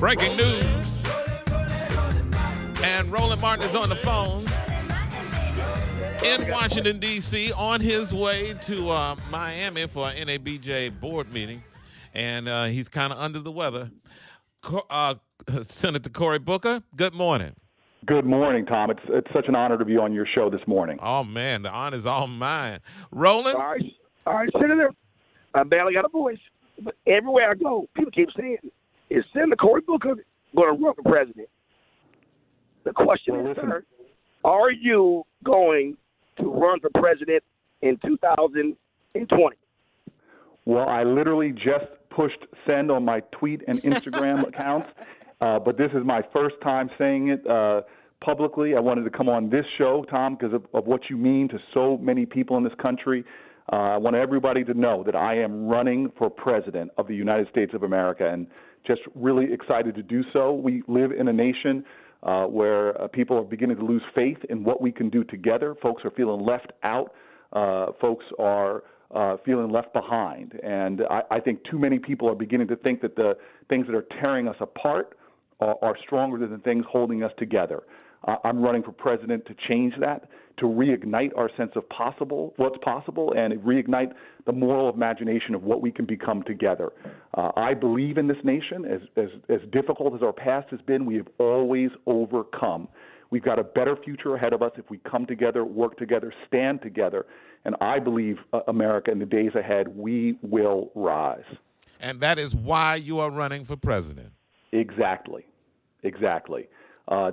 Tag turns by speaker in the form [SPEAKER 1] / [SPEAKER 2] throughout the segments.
[SPEAKER 1] Breaking news. And Roland Martin is on the phone in Washington, D.C., on his way to Miami for an NABJ board meeting. And he's kind of under the weather. Senator Cory Booker, good morning.
[SPEAKER 2] Good morning, Tom. It's such an honor to be on your show this morning.
[SPEAKER 1] Oh, man, the honor's all mine. Roland?
[SPEAKER 3] All right, Senator. I barely got a voice. But everywhere I go, people keep saying, is Senator Cory Booker going to run for president? The question is, sir, are you going to run for president in 2020?
[SPEAKER 2] Well, I literally just pushed send on my tweet and Instagram accounts, but this is my first time saying it publicly. I wanted to come on this show, Tom, because of what you mean to so many people in this country. I want everybody to know that I am running for president of the United States of America, and just really excited to do so. We live in a nation where people are beginning to lose faith in what we can do together. Folks are feeling left out. Folks are feeling left behind. And I think too many people are beginning to think that the things that are tearing us apart are stronger than the things holding us together. I'm running for president to change that, to reignite our sense of what's possible, and reignite the moral imagination of what we can become together. I believe in this nation. As difficult as our past has been, we have always overcome. We've got a better future ahead of us if we come together, work together, stand together. And I believe, America, in the days ahead, we will rise.
[SPEAKER 1] And that is why you are running for president.
[SPEAKER 2] Exactly.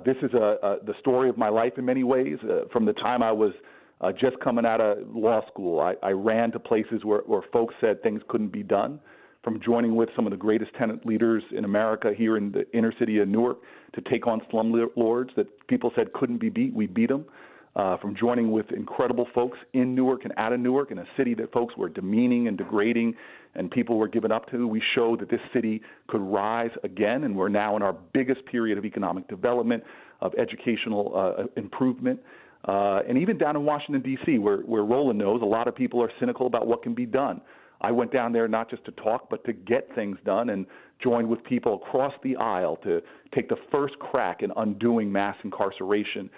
[SPEAKER 2] This is the story of my life in many ways. From the time I was just coming out of law school, I ran to places where folks said things couldn't be done. From joining with some of the greatest tenant leaders in America here in the inner city of Newark to take on slumlords that people said couldn't be beat, we beat them. From joining with incredible folks in Newark and out of Newark, in a city that folks were demeaning and degrading and people were giving up to, we showed that this city could rise again, and we're now in our biggest period of economic development, of educational improvement. And even down in Washington, D.C., where Roland knows, a lot of people are cynical about what can be done. I went down there not just to talk, but to get things done, and joined with people across the aisle to take the first crack in undoing mass incarceration,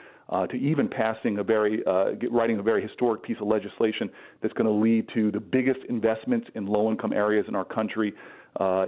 [SPEAKER 2] to even writing a very historic piece of legislation that's going to lead to the biggest investments in low-income areas in our country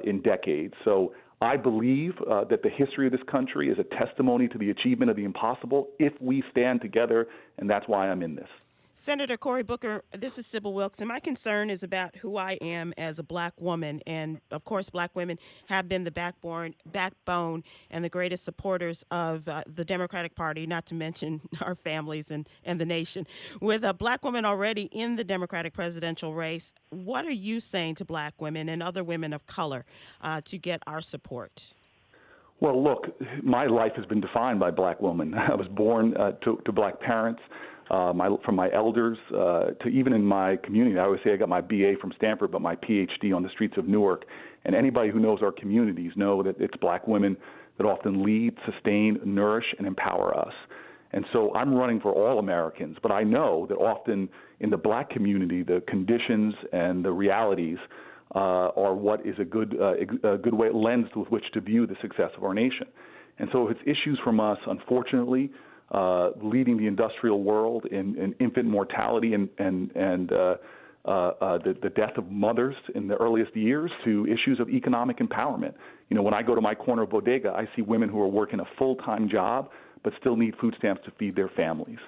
[SPEAKER 2] in decades. So I believe that the history of this country is a testimony to the achievement of the impossible if we stand together, and that's why I'm in this.
[SPEAKER 4] Senator Cory Booker, this is Sybil Wilkes, and my concern is about who I am as a black woman. And, of course, black women have been the backbone and the greatest supporters of the Democratic Party, not to mention our families and the nation. With a black woman already in the Democratic presidential race, what are you saying to black women and other women of color to get our support?
[SPEAKER 2] Well, look, my life has been defined by black women. I was born to black parents. From my elders to even in my community. I always say I got my BA from Stanford, but my PhD on the streets of Newark. And anybody who knows our communities know that it's black women that often lead, sustain, nourish, and empower us. And so I'm running for all Americans, but I know that often in the black community, the conditions and the realities are what is a good way, lens with which to view the success of our nation. And so if it's issues from us, unfortunately, leading the industrial world in infant mortality and the death of mothers in the earliest years, to issues of economic empowerment. You know, when I go to my corner bodega, I see women who are working a full-time job but still need food stamps to feed their families.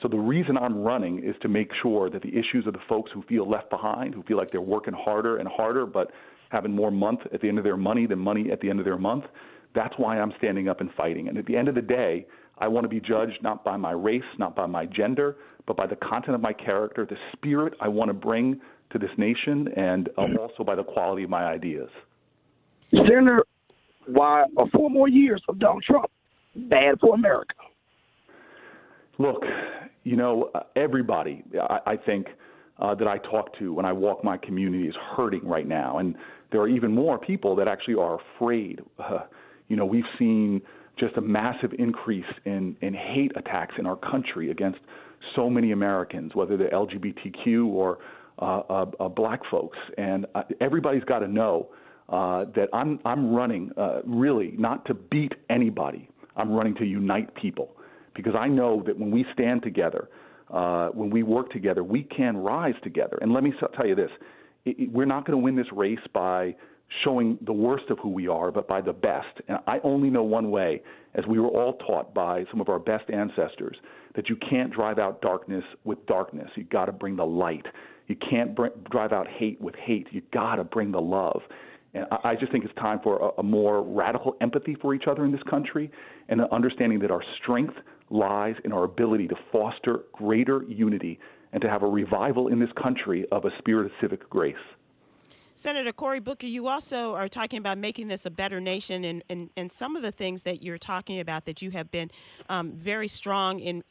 [SPEAKER 2] So the reason I'm running is to make sure that the issues of the folks who feel left behind, who feel like they're working harder and harder but having more month at the end of their money than money at the end of their month, that's why I'm standing up and fighting. And at the end of the day, I want to be judged not by my race, not by my gender, but by the content of my character, the spirit I want to bring to this nation, and also by the quality of my ideas.
[SPEAKER 3] Senator, why are 4 more years of Donald Trump bad for America?
[SPEAKER 2] Look, you know, everybody, I think, that I talk to when I walk my community is hurting right now. And there are even more people that actually are afraid. You know, we've seen just a massive increase in hate attacks in our country against so many Americans, whether they're LGBTQ or black folks. And everybody's got to know that I'm running really not to beat anybody. I'm running to unite people, because I know that when we stand together, when we work together, we can rise together. And let me tell you this, we're not going to win this race by showing the worst of who we are, but by the best. And I only know one way, as we were all taught by some of our best ancestors, that you can't drive out darkness with darkness. You got to bring the light. You can't drive out hate with hate. You got to bring the love. And I just think it's time for a more radical empathy for each other in this country, and an understanding that our strength lies in our ability to foster greater unity and to have a revival in this country of a spirit of civic grace.
[SPEAKER 4] Senator Cory Booker, you also are talking about making this a better nation, and some of the things that you're talking about that you have been very strong in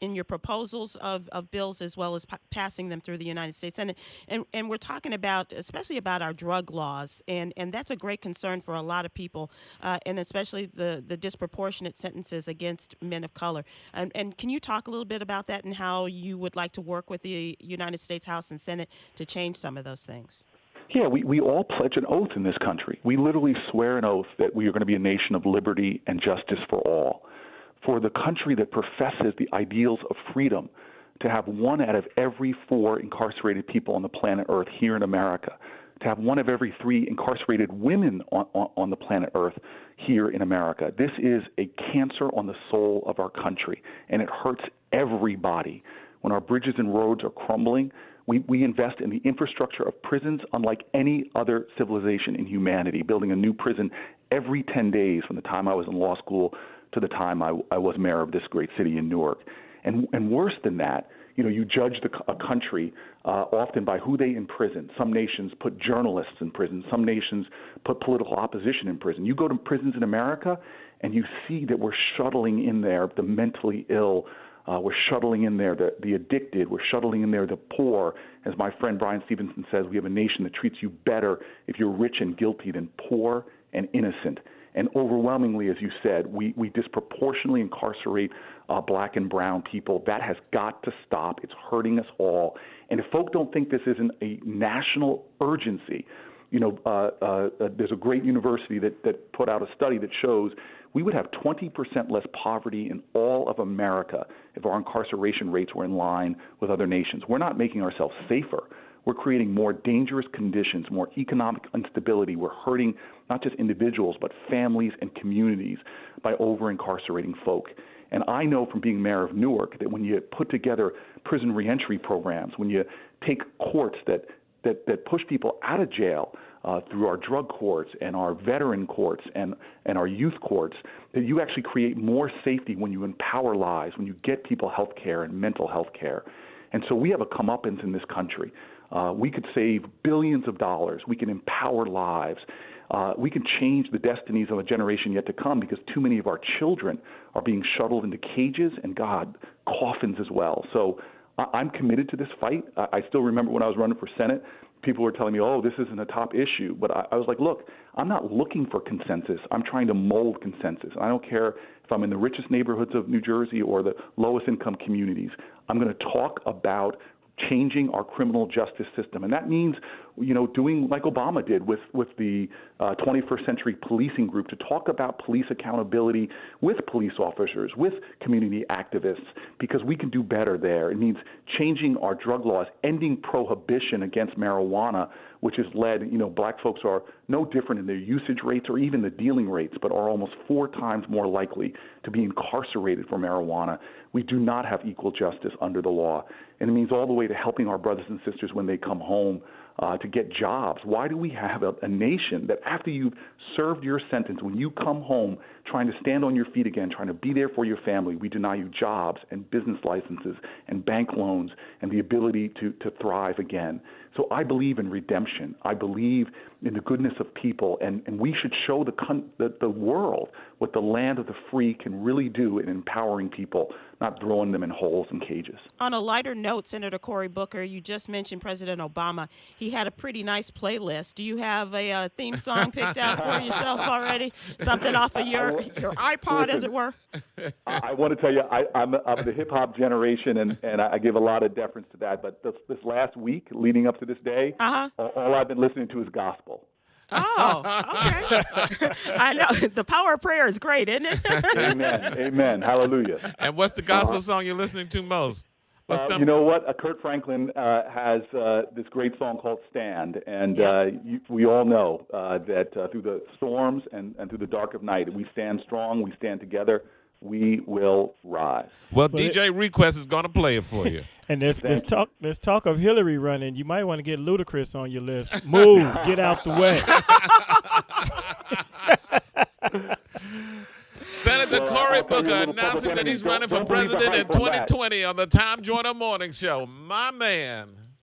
[SPEAKER 4] your proposals of bills, as well as passing them through the United States Senate. And we're talking about, especially about our drug laws, and that's a great concern for a lot of people, and especially the disproportionate sentences against men of color. And can you talk a little bit about that and how you would like to work with the United States House and Senate to change some of those things?
[SPEAKER 2] Yeah, we all pledge an oath in this country. We literally swear an oath that we are going to be a nation of liberty and justice for all. For the country that professes the ideals of freedom, to have 1 out of every 4 incarcerated people on the planet Earth here in America, to have 1 of every 3 incarcerated women on the planet Earth here in America. This is a cancer on the soul of our country, and it hurts everybody. When our bridges and roads are crumbling, we invest in the infrastructure of prisons unlike any other civilization in humanity, building a new prison every 10 days from the time I was in law school to the time I was mayor of this great city in Newark. And worse than that, you judge a country often by who they imprison. Some nations put journalists in prison. Some nations put political opposition in prison. You go to prisons in America, and you see that we're shuttling in there the mentally ill. We're shuttling in there the addicted. We're shuttling in there the poor. As my friend Brian Stevenson says, we have a nation that treats you better if you're rich and guilty than poor and innocent. And overwhelmingly, as you said, we disproportionately incarcerate black and brown people. That has got to stop. It's hurting us all. And if folk don't think this isn't a national urgency, there's a great university that put out a study that shows we would have 20% less poverty in all of America if our incarceration rates were in line with other nations. We're not making ourselves safer. We're creating more dangerous conditions, more economic instability. We're hurting not just individuals, but families and communities by over-incarcerating folk. And I know from being mayor of Newark that when you put together prison reentry programs, when you take courts that push people out of jail through our drug courts and our veteran courts and our youth courts, that you actually create more safety when you empower lives, when you get people health care and mental health care. And so we have a comeuppance in this country. We could save billions of dollars. We can empower lives. We can change the destinies of a generation yet to come, because too many of our children are being shuttled into cages and, God, coffins as well. So I'm committed to this fight. I still remember when I was running for Senate, people were telling me, oh, this isn't a top issue. But I was like, look, I'm not looking for consensus. I'm trying to mold consensus. I don't care if I'm in the richest neighborhoods of New Jersey or the lowest income communities. I'm going to talk about changing our criminal justice system. And that means, doing like Obama did with the 21st Century Policing Group, to talk about police accountability with police officers, with community activists, because we can do better there. It means changing our drug laws, ending prohibition against marijuana, which has led, black folks are no different in their usage rates or even the dealing rates, but are almost 4 times more likely to be incarcerated for marijuana. We do not have equal justice under the law. And it means all the way to helping our brothers and sisters when they come home to get jobs. Why do we have a nation that after you've served your sentence, when you come home trying to stand on your feet again, trying to be there for your family, we deny you jobs and business licenses and bank loans and the ability to thrive again? So I believe in redemption. I believe in the goodness of people, and we should show the world what the land of the free can really do in empowering people, not throwing them in holes and cages.
[SPEAKER 4] On a lighter note, Senator Cory Booker, you just mentioned President Obama. He had a pretty nice playlist. Do you have a theme song picked out for yourself already? Something off of your iPod, as it were?
[SPEAKER 2] I want to tell you, I'm of the hip-hop generation, and I give a lot of deference to that. But this last week, leading up to this day, all I've been listening to is gospel.
[SPEAKER 4] Oh, okay. I know. The power of prayer is great, isn't it?
[SPEAKER 2] Amen. Amen. Hallelujah.
[SPEAKER 1] And what's the gospel song you're listening to most?
[SPEAKER 2] You know what? Kurt Franklin has this great song called "Stand," and we all know that through the storms and through the dark of night, we stand strong. We stand together. We will rise.
[SPEAKER 1] Well, DJ Request is going to play it for you.
[SPEAKER 5] And there's talk of Hillary running. You might want to get Ludacris on your list. Move, get out the way.
[SPEAKER 1] Senator Cory Booker announcing that he's running for president in 2020 on the Tom Joyner Morning Show. My man.